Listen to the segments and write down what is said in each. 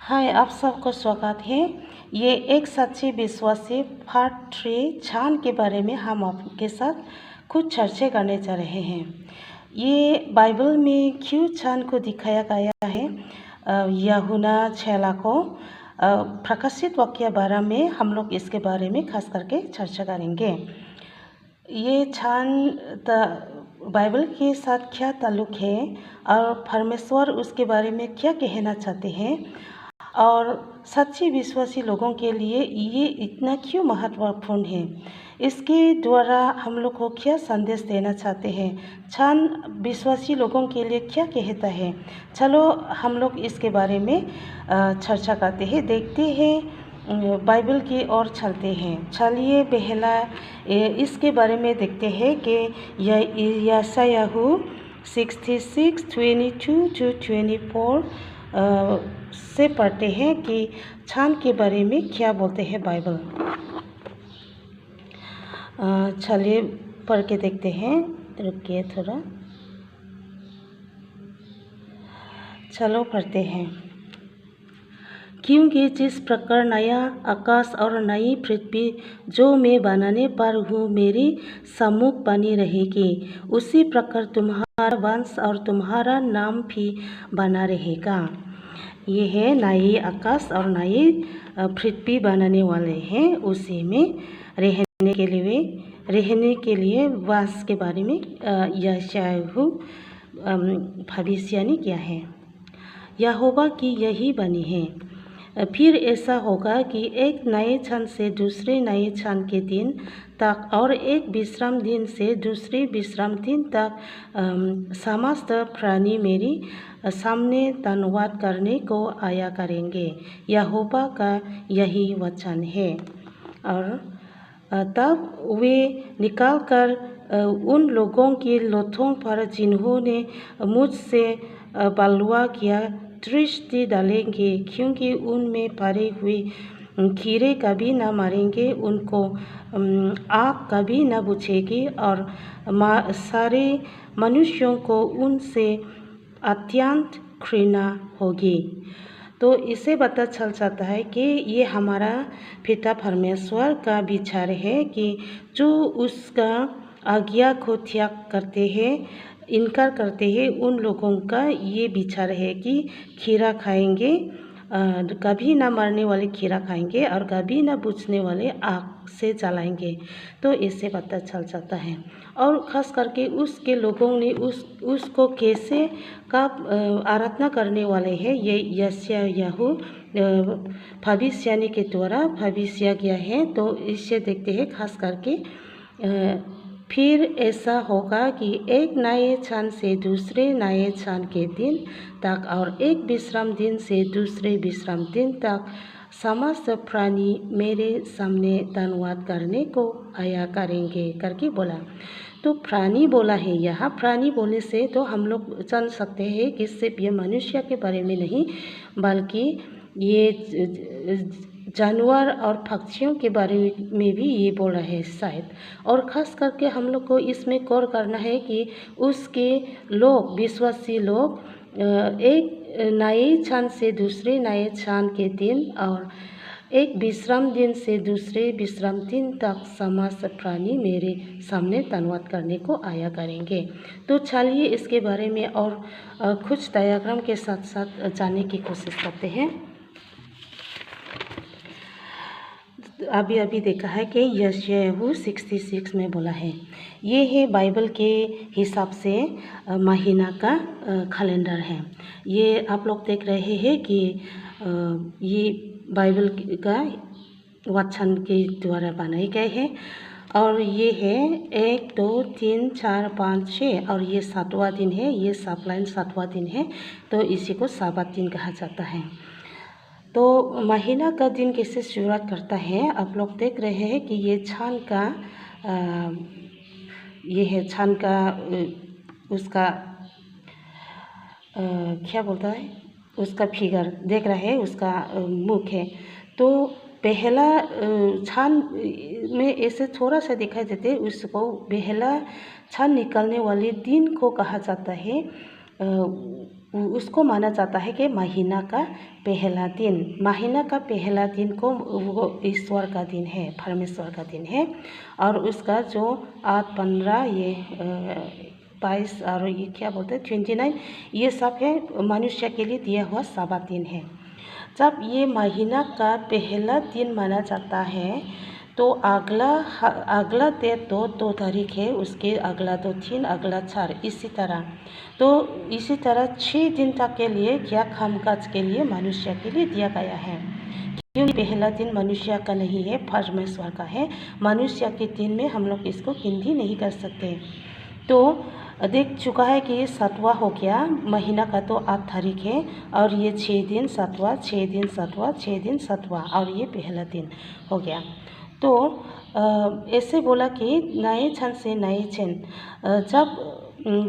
हाय, आप सबको स्वागत है। ये एक सच्ची विश्वासी पार्ट 3 छान के बारे में हम आपके साथ कुछ चर्चा करने जा रहे हैं। ये बाइबल में क्यों छान को दिखाया गया है, यूहन्ना 6 को प्रकाशित वाक्य बारे में हम लोग इसके बारे में खास करके चर्चा करेंगे। ये छान बाइबल के साथ क्या ताल्लुक है और परमेश्वर उसके बारे में क्या कहना चाहते हैं और सच्ची विश्वासी लोगों के लिए ये इतना क्यों महत्वपूर्ण है, इसके द्वारा हम लोग को क्या संदेश देना चाहते हैं, छान विश्वासी लोगों के लिए क्या कहता है। चलो हम लोग इसके बारे में चर्चा करते हैं, देखते हैं, बाइबल की ओर चलते हैं। चलिए पहला इसके बारे में देखते हैं कि यशायाहू 66:22-24 से पढ़ते हैं कि छान के बारे में क्या बोलते हैं बाइबल। चलिए पढ़ के देखते हैं, रुकिए थोड़ा, चलो पढ़ते हैं। क्योंकि जिस प्रकार नया आकाश और नई पृथ्वी जो मैं बनाने पर हूँ मेरी सम्मुख बनी रहेगी, उसी प्रकार तुम्हारा वंश और तुम्हारा नाम भी बना रहेगा। ये है नई आकाश और नई पृथ्वी बनाने वाले हैं, उसी में रहने के लिए वास के बारे में यशायाहू भविष्यवाणी किया है। यहोवा की यही वाणी है, फिर ऐसा होगा कि एक नए क्षण से दूसरे नए क्षण के दिन तक और एक विश्राम दिन से दूसरे विश्राम दिन तक समस्त प्राणी मेरी सामने धन्यवाद करने को आया करेंगे। यहोवा का यही वचन है। और तब वे निकालकर उन लोगों के लोथों पर जिन्होंने मुझसे बलवा किया दृष्टि डालेंगे, क्योंकि उनमें पड़े हुए कीड़े कभी न मरेंगे, उनको आग कभी न बुझेगी और सारे मनुष्यों को उनसे अत्यंत घृणा होगी। तो इससे पता चल जाता है कि ये हमारा पिता परमेश्वर का विचार है कि जो उसका आज्ञा को त्याग करते हैं, इनकार करते हैं, उन लोगों का ये विचार है कि खीरा खाएंगे, कभी ना मरने वाले खीरा खाएंगे और कभी ना बुझने वाले आग से जलाएंगे। तो इससे पता चल जाता है। और ख़ास करके उसके लोगों ने उसको कैसे का आराधना करने वाले हैं, ये यशायाहू भविष्यवाणी के द्वारा भविष्य किया है। तो इससे देखते हैं खास करके फिर ऐसा होगा कि एक नए क्षण से दूसरे नए क्षण के दिन तक और एक विश्राम दिन से दूसरे विश्राम दिन तक समस्त प्राणी मेरे सामने धन्यवाद करने को आया करेंगे करके बोला। तो प्राणी बोला है, यहाँ प्राणी बोलने से तो हम लोग जान सकते हैं कि सिर्फ ये मनुष्य के बारे में नहीं, बल्कि ये जानवर और पक्षियों के बारे में भी ये बोला है शायद। और ख़ास करके हम लोग को इसमें गौर करना है कि उसके लोग, विश्वासी लोग, एक नए क्षण से दूसरे नए क्षण के दिन और एक विश्राम दिन से दूसरे विश्राम दिन तक समस्त प्राणी मेरे सामने धन्यवाद करने को आया करेंगे। तो चलिए इसके बारे में और कुछ डायग्राम के साथ साथ जानने की कोशिश करते हैं। अभी देखा है कि यशायाहू 66 में बोला है। ये है बाइबल के हिसाब से महीना का कैलेंडर है। ये आप लोग देख रहे हैं कि ये बाइबल का वचन के द्वारा बनाए गए हैं। और ये है 1 2 3 4 5 6 और ये 7वां दिन है, ये सबलाइन 7वां दिन है। तो इसी को साबत दिन कहा जाता है। तो महीना का दिन कैसे शुरुआत करता है, आप लोग देख रहे हैं कि ये छान का ये है छान का उसका क्या बोलता है, उसका फिगर देख रहे हैं, उसका मुख है। तो पहला छान में ऐसे थोड़ा सा दिखाई देते, उसको पहला छान निकलने वाले दिन को कहा जाता है उसको माना जाता है कि महीना का पहला दिन। महीना का पहला दिन को वो ईश्वर का दिन है, परमेश्वर का दिन है। और उसका जो 8, 15 ये 22 और ये क्या बोलते हैं 29 ये सब है मनुष्य के लिए दिया हुआ साबत दिन है। जब ये महीना का पहला दिन माना जाता है तो अगला डेट 2 तारीख है, उसके अगला 2 3, अगला 4, इसी तरह। तो इसी तरह 6 दिन तक के लिए क्या कामकाज के लिए मनुष्य के लिए दिया गया है। क्योंकि पहला दिन मनुष्य का नहीं है, परमेश्वर का है। मनुष्य के दिन में हम लोग इसको गिनती नहीं कर सकते। तो देख चुका है कि 7वां हो गया, महीना का तो 8 तारीख है और ये 6 दिन 7वां, 6 दिन 7वां, 6 दिन 7वां और ये पहला दिन हो गया। तो ऐसे बोला कि नए क्षण से नए क्षण, जब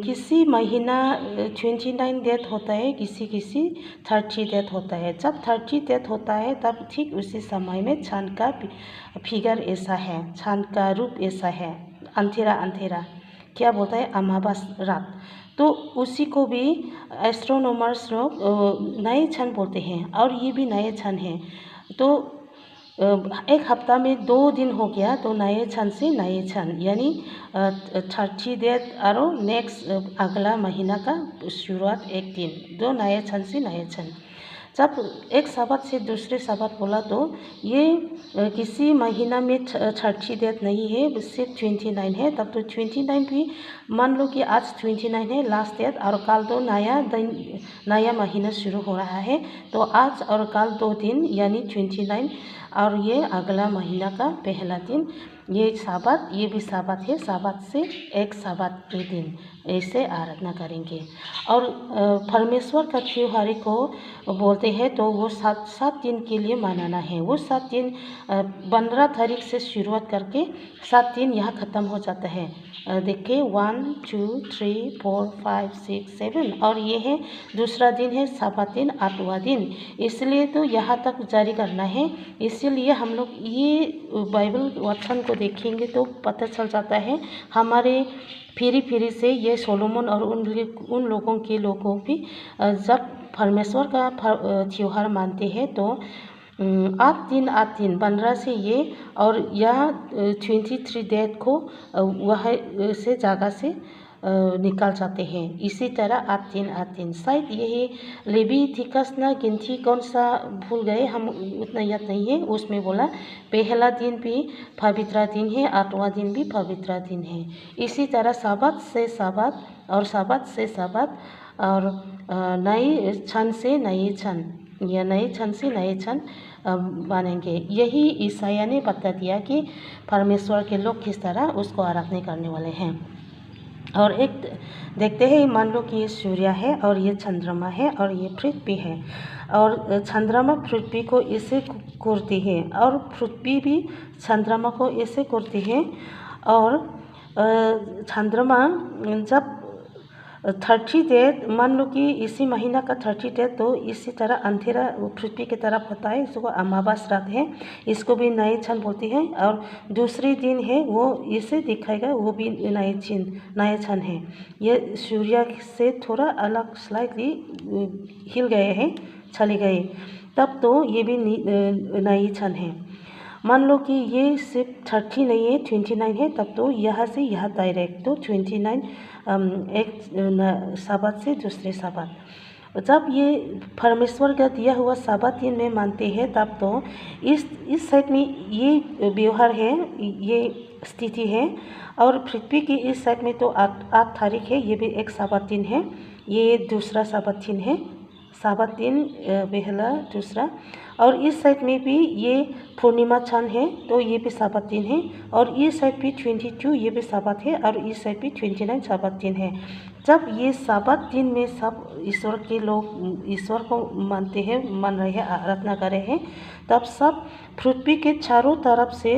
किसी महीना 29 डेट होता है, किसी 30 डेट होता है। जब 30 डेट होता है तब ठीक उसी समय में क्षण का फिगर ऐसा है, क्षण का रूप ऐसा है, अंधेरा अंधेरा, क्या बोलता है अमावस रात। तो उसी को भी एस्ट्रोनॉमर्स लोग नए क्षण बोलते हैं और ये भी नए क्षण है। तो एक हफ्ता में 2 दिन हो गया तो नए क्षण से नए क्षण, यानी 30 डेट और नेक्स्ट अगला महीना का शुरुआत एक दिन, 2 नए क्षण से नए क्षण। जब एक शब्द से दूसरे शब्द बोला तो ये किसी महीना में 30 डेट नहीं है, सिर्फ 29 है। तब तो 29 भी मान लो कि आज 29 है लास्ट डेट और कल तो नया दिन, नया महीना शुरू हो रहा है। तो आज और कल 2 दिन यानी 29 और ये अगला महीना का पहला दिन। ये शब्द, ये भी शब्द है, शब्द से एक शब्द के दिन ऐसे आराधना करेंगे। और परमेश्वर का त्योहार को बोलते हैं तो वो 7 दिन के लिए मनाना है। वो 7 दिन 15 तारीख से शुरुआत करके 7 दिन यहाँ ख़त्म हो जाता है। देखिए 1 2 3 4 5 6 7 और ये है दूसरा दिन है साबत दिन, 8वां दिन। इसलिए तो यहाँ तक जारी करना है। इसीलिए हम लोग ये बाइबल वचन को देखेंगे तो पता चल जाता है हमारे फिरी से ये सोलोमन और उन लोगों के लोगों भी जब परमेश्वर का त्योहार मानते हैं तो 8 दिन 15 से ये और यह 23 डेट को वह से जगह से निकाल जाते हैं। इसी तरह 8 दिन शायद यही लेविटिकस ना गिनती कौन सा भूल गए हम, उतना याद नहीं है। उसमें बोला पहला दिन भी पवित्र दिन है, 8वां दिन भी पवित्र दिन है। इसी तरह शब्द से शब्द और शब्द से शब्द और नए क्षण से नए क्षण या नए क्षण से नए क्षण बनेंगे। यही ईसाया ने बता दिया कि परमेश्वर के लोग किस तरह उसको आराधना करने वाले हैं। और एक देखते हैं, मान लो कि ये सूर्य है और ये चंद्रमा है और ये पृथ्वी है और चंद्रमा पृथ्वी को ऐसे करती है और पृथ्वी भी चंद्रमा को ऐसे करती है। और चंद्रमा जब 30 डेट, मान लो कि इसी महीना का 30 डेट तो इसी तरह अंधेरा पृथ्वी की तरफ होता है, इसको अमावस रात है, इसको भी नए क्षण बोलती है। और दूसरी दिन है वो इसे दिखाएगा, वो भी नए क्षण है। ये सूर्य से थोड़ा अलग स्लाइटली हिल गए हैं, चले गए, तब तो ये भी नए क्षण है। मान लो कि ये सिर्फ 30 नहीं है 29 है, तब तो यहाँ से यहाँ डायरेक्ट तो 29 एक शब्द से दूसरे शब्द। जब ये परमेश्वर का दिया हुआ शब्द दिन में मानते हैं तब तो इस साइड में ये व्यवहार है, ये स्थिति है। और पृथ्वी की इस साइड में तो 8 तारीख है, ये भी एक शब्द दिन है, ये दूसरा शब्द दिन है, शब्द दिन पहला दूसरा। और इस साइड में भी ये पूर्णिमा क्षण है तो ये भी शब्द दिन है। और इस साइड भी 22 ये भी शब्द है और इस साइड भी 29 शब्द दिन है। जब ये शब्द दिन में सब ईश्वर के लोग ईश्वर को मानते हैं, मान रहे हैं, आराधना कर रहे हैं, तब सब पृथ्वी के चारों तरफ से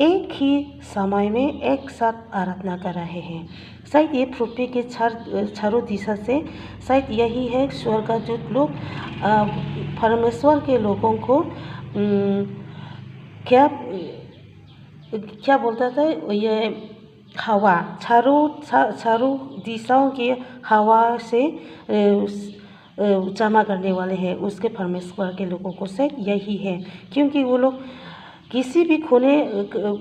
एक ही समय में एक साथ आराधना कर रहे हैं। शायद ये पृथ्वी के चारों दिशा से शायद यही है स्वर्गदूत लोग परमेश्वर के लोगों को क्या बोलता था, ये हवा चारों दिशाओं की हवा से जमा करने वाले हैं उसके परमेश्वर के लोगों को से यही है, क्योंकि वो लोग किसी भी कोने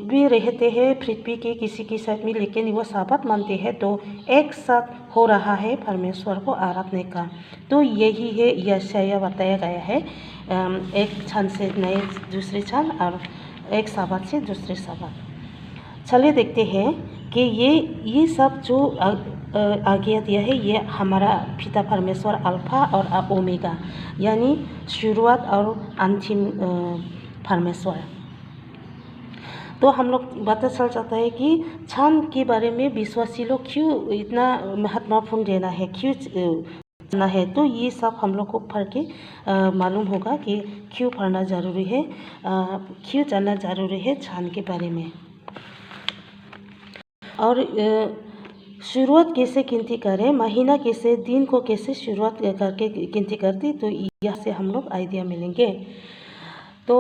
भी रहते हैं पृथ्वी के किसी की साथ में, लेकिन वो साबत मानते हैं तो एक साथ हो रहा है परमेश्वर को आराधने का। तो यही है यशाया बताया गया है, एक क्षण से नए दूसरे क्षण और एक साबत से दूसरे साबत। चलिए देखते हैं कि ये सब जो आज्ञा दिया है ये हमारा पिता परमेश्वर अल्फा और ओमेगा यानी शुरुआत और अंतिम परमेश्वर। तो हम लोग पता चल जाता है कि क्षण के बारे में विश्वासी लोग क्यों इतना महत्वपूर्ण देना है, क्यों जानना है। तो ये सब हम लोग को पढ़ के मालूम होगा कि क्यों पढ़ना ज़रूरी है, क्यों जानना ज़रूरी है क्षण के बारे में। और शुरुआत कैसे गिनती करें, महीना कैसे, दिन को कैसे शुरुआत करके गिनती करती, तो यहाँ से हम लोग आइडिया मिलेंगे। तो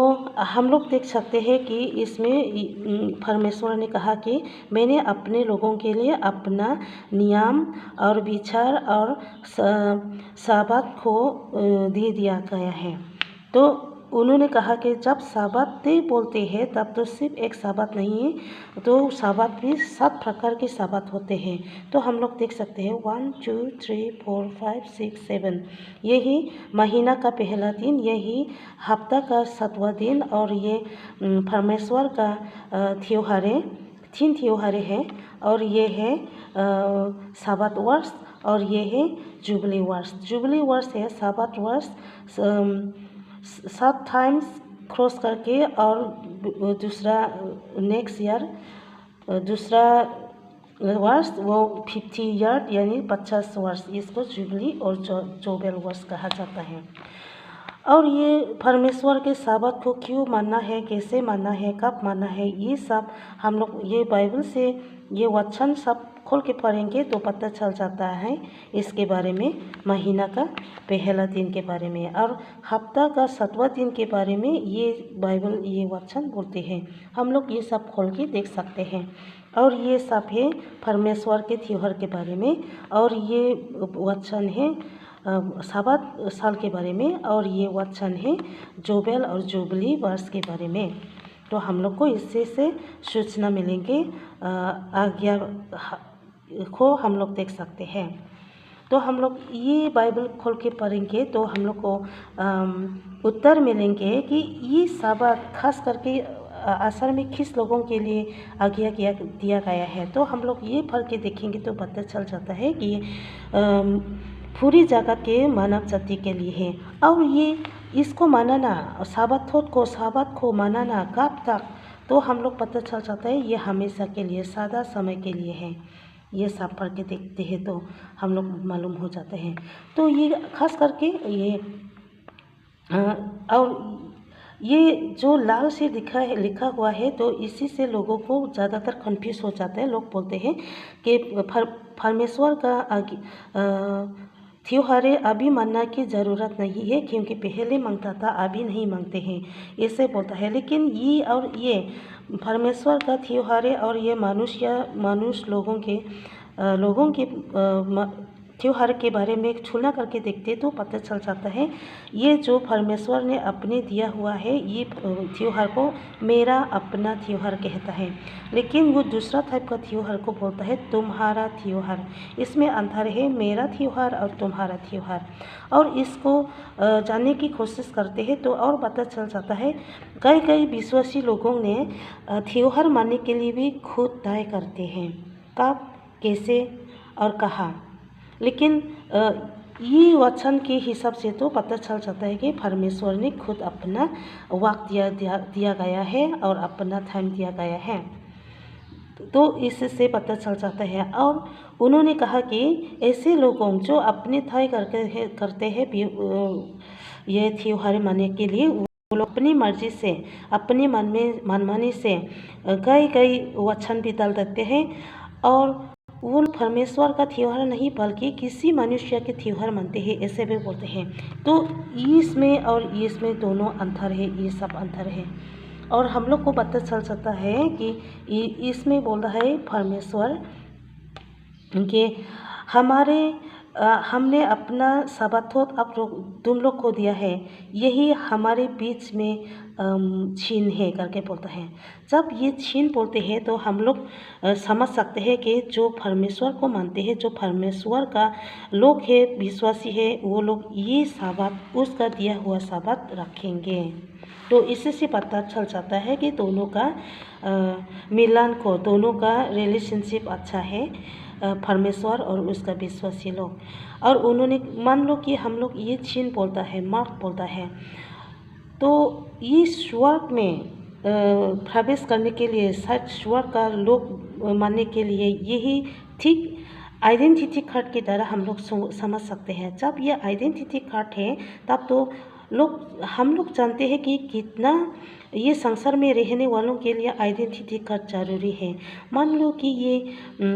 हम लोग देख सकते हैं कि इसमें परमेश्वर ने कहा कि मैंने अपने लोगों के लिए अपना नियम और विचार और साबत को दे दिया गया है। तो उन्होंने कहा कि जब साबत बोलते हैं तब तो सिर्फ एक साबत नहीं है, तो साबत भी 7 प्रकार के साबत होते हैं। तो हम लोग देख सकते हैं 1 2 3 4 5 6 7, यही महीना का पहला दिन, यही हफ्ता का 7वां दिन, और ये परमेश्वर का त्योहारें 3 त्योहारें हैं, और ये है साबत वर्ष, और ये है जुबली वर्ष। जुबली वर्ष है साबत वर्ष 7 टाइम्स क्रॉस करके, और दूसरा नेक्स्ट ईयर दूसरा वर्ष वो 50 ईयर यानी 50 वर्ष, इसको जुबली और जोबेल वर्ष कहा जाता है। और ये परमेश्वर के साबत को क्यों मानना है, कैसे मानना है, कब मानना है, ये सब हम लोग ये बाइबल से ये वचन सब खोल के पढ़ेंगे तो पता चल जाता है इसके बारे में, महीना का पहला दिन के बारे में और हफ्ता का 7वां दिन के बारे में ये बाइबल ये वचन बोलते हैं। हम लोग ये सब खोल के देख सकते हैं। और ये सब है परमेश्वर के त्योहार के बारे में, और ये वचन है साबत साल के बारे में, और ये वचन है जोबेल और जुबली वर्ष के बारे में। तो हम लोग को इससे से सूचना मिलेंगे, आज्ञा को हम लोग देख सकते हैं। तो हम लोग ये बाइबल खोल के पढ़ेंगे तो हम लोग को उत्तर मिलेंगे कि ये साबत खास करके असल में किस लोगों के लिए आज्ञा दिया गया है। तो हम लोग ये पढ़ के देखेंगे तो पता चल जाता है कि पूरी जगत के मानव जाति के लिए है। और ये इसको मानना, साबत को मानना कब तक, तो हम लोग पता चल जाता है ये हमेशा के लिए, सादा समय के लिए है। ये सब पढ़ के देखते हैं तो हम लोग मालूम हो जाते हैं। तो ये खास करके ये और ये जो लाल से लिखा हुआ है तो इसी से लोगों को ज़्यादातर कंफ्यूज हो जाता है। लोग बोलते हैं कि परमेश्वर का त्योहारें अभी मानना की ज़रूरत नहीं है क्योंकि पहले मांगता था अभी नहीं मांगते हैं, ऐसे बोलता है। लेकिन ये और ये परमेश्वर का त्योहारें और ये मनुष्य लोगों के त्योहार के बारे में तुलना करके देखते तो पता चल जाता है ये जो परमेश्वर ने अपने दिया हुआ है ये त्योहार को मेरा अपना त्योहार कहता है। लेकिन वो दूसरा टाइप का त्योहार को बोलता है तुम्हारा त्योहार। इसमें अंतर है मेरा त्योहार और तुम्हारा त्योहार। और इसको जानने की कोशिश करते हैं तो और पता चल जाता है कई विश्वासी लोगों ने त्योहार मानने के लिए भी खुद तय करते हैं कब, कैसे और कहाँ। लेकिन ये वचन के हिसाब से तो पता चल जाता है कि परमेश्वर ने खुद अपना वक्त दिया गया है और अपना टाइम दिया गया है। तो इससे पता चल जाता है। और उन्होंने कहा कि ऐसे लोगों जो अपने तय करते हैं ये त्योहार मानने के लिए, वो लोग अपनी मर्जी से अपनी मनमानी से कई वचन भी डाल देते हैं और वो परमेश्वर का त्योहार नहीं बल्कि किसी मनुष्य के त्योहार मानते हैं, ऐसे भी बोलते हैं। तो इसमें और इसमें दोनों अंतर है, ये सब अंतर है। और हम लोग को पता चल सकता है कि इसमें बोल रहा है परमेश्वर कि हमारे हमने अपना सबाथोत अब तुम लोग को दिया है, यही हमारे बीच में छीन है करके बोलता है। जब ये छीन बोलते हैं तो हम लोग समझ सकते हैं कि जो परमेश्वर को मानते हैं, जो परमेश्वर का लोग है, विश्वासी है, वो लोग ये साबात, उसका दिया हुआ साबात रखेंगे। तो इससे से पता चल जाता है कि दोनों का मिलन को, दोनों का रिलेशनशिप अच्छा है, परमेश्वर और उसका विश्वासी लोग। और उन्होंने मान लो कि हम लोग ये छीन बोलता है, मार्क बोलता है, तो ये स्वर्ग में प्रवेश करने के लिए, शायद स्वर्ग का लोग मानने के लिए यही ठीक आइडेंटिटी कार्ड की तरह हम लोग समझ सकते हैं। जब ये आइडेंटिटी कार्ड है तब तो हम लोग जानते हैं कि कितना ये संसार में रहने वालों के लिए आइडेंटिटी कार्ड जरूरी है। मान लो कि ये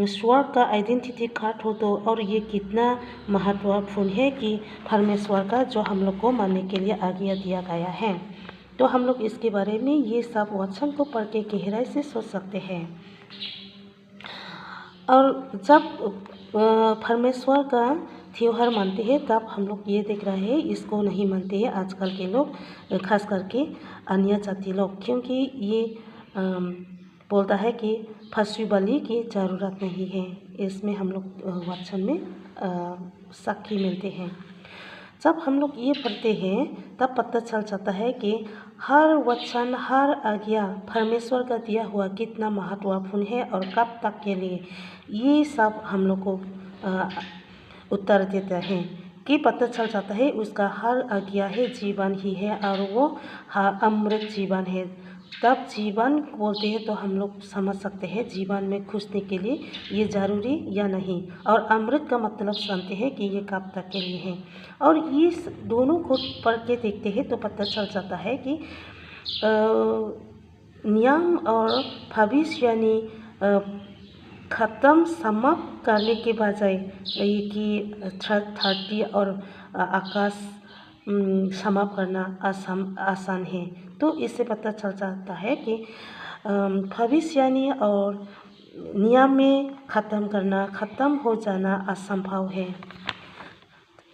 स्वर्ग का आइडेंटिटी कार्ड हो तो और ये कितना महत्वपूर्ण है कि परमेश्वर का जो हम लोग को मानने के लिए आज्ञा दिया गया है। तो हम लोग इसके बारे में ये सब वचन को पढ़ के गहराई से सोच सकते हैं। और जब परमेश्वर का त्योहार मानते हैं तब हम लोग ये देख रहे हैं, इसको नहीं मानते हैं आजकल के लोग, खास करके अन्य जाति लोग, क्योंकि ये बोलता है कि फसवी बलि की ज़रूरत नहीं है। इसमें हम लोग वचन में साक्षी मिलते हैं। जब हम लोग ये पढ़ते हैं तब पता चल जाता है कि हर वचन, हर आज्ञा परमेश्वर का दिया हुआ कितना महत्वपूर्ण है और कब तक के लिए, ये सब हम लोग को उत्तर देता है कि पता चल जाता है उसका हर आज्ञा है जीवन ही है और वो अमृत जीवन है। तब जीवन बोलते हैं तो हम लोग समझ सकते हैं जीवन में घुसने के लिए ये ज़रूरी या नहीं, और अमृत का मतलब जानते हैं कि ये कब तक के लिए है। और इस दोनों को पढ़ के देखते हैं तो पता चल जाता है कि नियम और भविष्य यानी ख़त्म समाप्त करने के बजाय कि 30 और आकाश समाप्त करना आसान है। तो इससे पता चल जाता है कि भविष्यवाणी और नियम में ख़त्म करना, ख़त्म हो जाना असंभव है।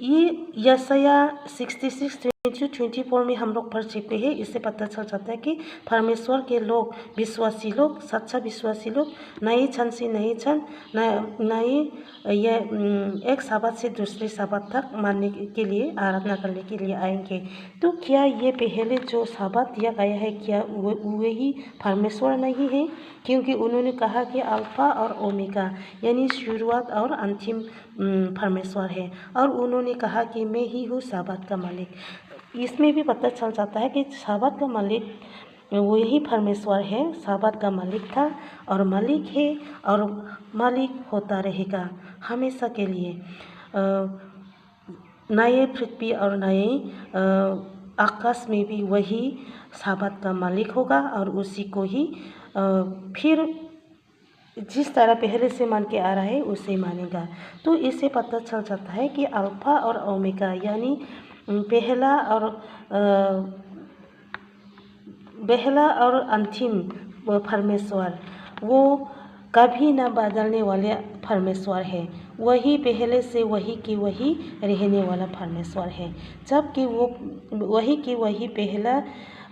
ये यशाया 66:22-24 में हम लोग पढ़ चुके हैं। इससे पता चल जाता है कि परमेश्वर के लोग, विश्वासी लोग, सच्चा विश्वासी लोग नए क्षण से नए क्षण, नए ये एक शब्द से दूसरे शब्द तक मानने के लिए, आराधना करने के लिए आएंगे। तो क्या ये पहले जो शब्द दिया गया है, क्या वही परमेश्वर नहीं है? क्योंकि उन्होंने कहा कि अल्फा और ओमेगा यानी शुरुआत और अंतिम परमेश्वर है, और उन्होंने कहा कि मैं ही हूँ शब्द का मालिक। इसमें भी पता चल जाता है कि शब्द का मालिक वही परमेश्वर है, शब्द का मालिक था और मालिक है और मालिक होता रहेगा हमेशा के लिए। नए पृथ्वी और नए आकाश में भी वही शब्द का मालिक होगा और उसी को ही फिर जिस तरह पहले से मान के आ रहा है उसे मानेगा। तो इससे पता चल जाता है कि अल्फा और ओमेगा यानी पहला और अंतिम परमेश्वर, वो कभी न बदलने वाले परमेश्वर है। वही पहले से वही की वही रहने वाला परमेश्वर है, जबकि वो वही की वही पहला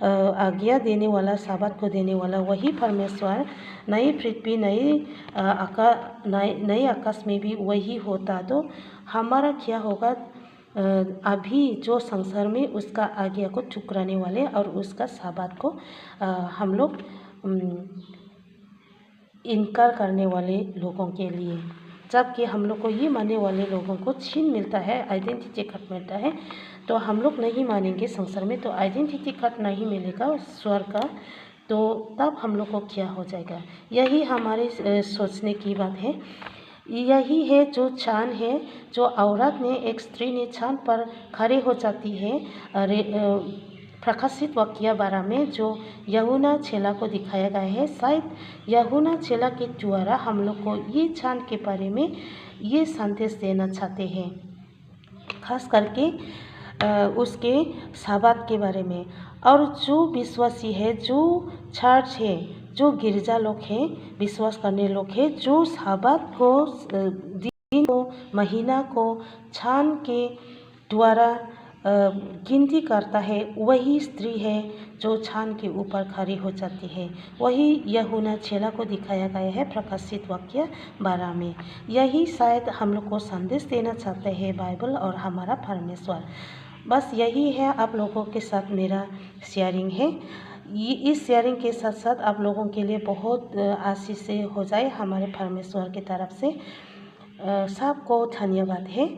आज्ञा देने वाला, शब्द को देने वाला वही परमेश्वर नई पृथ्वी, नए आकाश में भी वही होता तो हमारा क्या होगा? अभी जो संसार में उसका आज्ञा को ठुकराने वाले और उसका शब्द को हम लोग इनकार करने वाले लोगों के लिए, जबकि हम लोग को ये मानने वाले लोगों को छीन मिलता है, आइडेंटिटी कार्ड मिलता है, तो हम लोग नहीं मानेंगे संसार में, तो आइडेंटिटी कार्ड नहीं मिलेगा स्वर्ग का, तो तब हम लोग को क्या हो जाएगा? यही हमारे सोचने की बात है। यही है जो चांद है, जो औरत ने, एक स्त्री ने चांद पर खड़े हो जाती है। प्रकाशित वाक्य 12 में जो यूहन्ना चेला को दिखाया गया है, शायद यूहन्ना चेला के द्वारा हम लोग को ये चांद के बारे में ये संदेश देना चाहते हैं, खास करके उसके शब्द के बारे में। और जो विश्वासी है, जो चर्च है, जो गिरजा लोग हैं, विश्वास करने लोग हैं, जो शब्द को दिन को महीना को छान के द्वारा गिनती करता है, वही स्त्री है जो छान के ऊपर खड़ी हो जाती है। वही यूहन्ना चेला को दिखाया गया है प्रकाशित वाक्य 12 में। यही शायद हम लोग को संदेश देना चाहते हैं बाइबल और हमारा परमेश्वर। बस यही है आप लोगों के साथ मेरा शेयरिंग है। इस शेयरिंग के साथ साथ आप लोगों के लिए बहुत आशीष हो जाए हमारे परमेश्वर की तरफ से। सबको धन्यवाद है।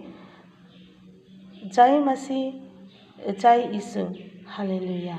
जय मसीह, जय यीशु, हालेलुया।